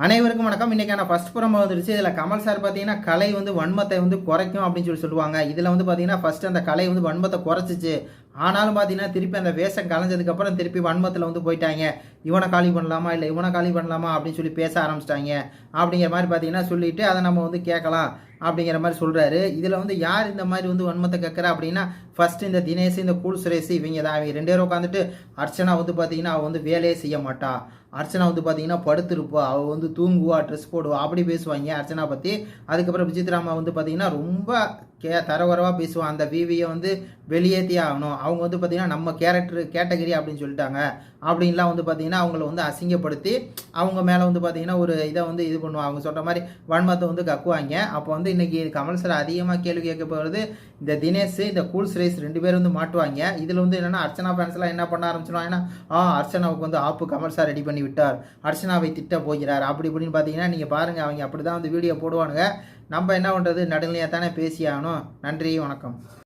அனைவருக்கும் வணக்கம். இன்னைக்கான ஃபர்ஸ்ட் ப்ரோமோ வந்துருச்சு. இதில் கமல் சார் பார்த்தீங்கன்னா கலை வந்து வன்மத்தை வந்து குறைக்கும் அப்படின்னு சொல்லுவாங்க. இதில் வந்து பார்த்தீங்கன்னா ஃபர்ஸ்ட் அந்த கலை வந்து வன்மத்தை குறைச்சிச்சு. ஆனாலும் பார்த்தீங்கன்னா திருப்பி அந்த வேஷம் கலைஞ்சதுக்கப்புறம் திருப்பி வன்மத்தில் வந்து போயிட்டாங்க. இவனை காலி பண்ணலாமா இல்லை இவனை காலி பண்ணலாமா அப்படின்னு சொல்லி பேச ஆரம்பிச்சிட்டாங்க. அப்படிங்கிற மாதிரி பார்த்தீங்கன்னா சொல்லிட்டு அதை நம்ம வந்து கேட்கலாம் அப்படிங்கிற மாதிரி சொல்கிறாரு. இதில் வந்து யார் இந்த மாதிரி வந்து வன்மத்தை கேட்குறா அப்படின்னா ஃபர்ஸ்ட் இந்த தினேஷ், இந்த கூல் சுரேஷ், இவங்க தான். இவங்க 2 பேரும் உட்காந்துட்டு அர்ச்சனா வந்து பார்த்தீங்கன்னா அவள் வந்து வேலையே செய்ய மாட்டா, அர்ச்சனா வந்து பார்த்தீங்கன்னா படுத்திருப்பா, அவள் வந்து தூங்குவா, ட்ரெஸ் போடுவா, அப்படி பேசுவாங்க அர்ச்சனா பற்றி. அதுக்கப்புறம் விசித்ராமா வந்து பார்த்தீங்கன்னா ரொம்ப தரவரவாக பேசுவான். அந்த விவியை வந்து வெளியேற்றி ஆகணும், அவங்க வந்து பார்த்தீங்கன்னா நம்ம கேட்டகரி அப்படின்னு சொல்லிட்டாங்க அப்படின்லாம் வந்து பார்த்தீங்கன்னா அவங்கள வந்து அசிங்கப்படுத்தி அவங்க மேலே வந்து பார்த்தீங்கன்னா ஒரு இதை வந்து இது பண்ணுவாங்க. அவங்க சொல்கிற மாதிரி வன்மத்தை வந்து கக்குவாங்க. அப்போ வந்து இன்னைக்கு கமல் சார் அதிகமாக கேள்வி கேட்க போகிறது இந்த தினேஷ், இந்த கூல் சுரேஷ் 2 பேரும் வந்து மாட்டுவாங்க. இதில் வந்து என்னென்னா அர்ச்சனா ஃபேன்ஸ்லாம் என்ன பண்ண ஆரம்பிச்சிடுவாங்கன்னா அர்ச்சனாவுக்கு வந்து ஆப்பு கமல் சார் ரெடி பண்ணி விட்டார், அர்ச்சனாவை திட்ட போகிறார் அப்படி இப்படின்னு பார்த்தீங்கன்னா நீங்கள் பாருங்கள், அவங்க அப்படி தான் வந்து வீடியோ போடுவானுங்க. நம்ம என்ன பண்ணுறது, நடுநிலையாக தானே பேசி ஆகணும். நன்றி, வணக்கம்.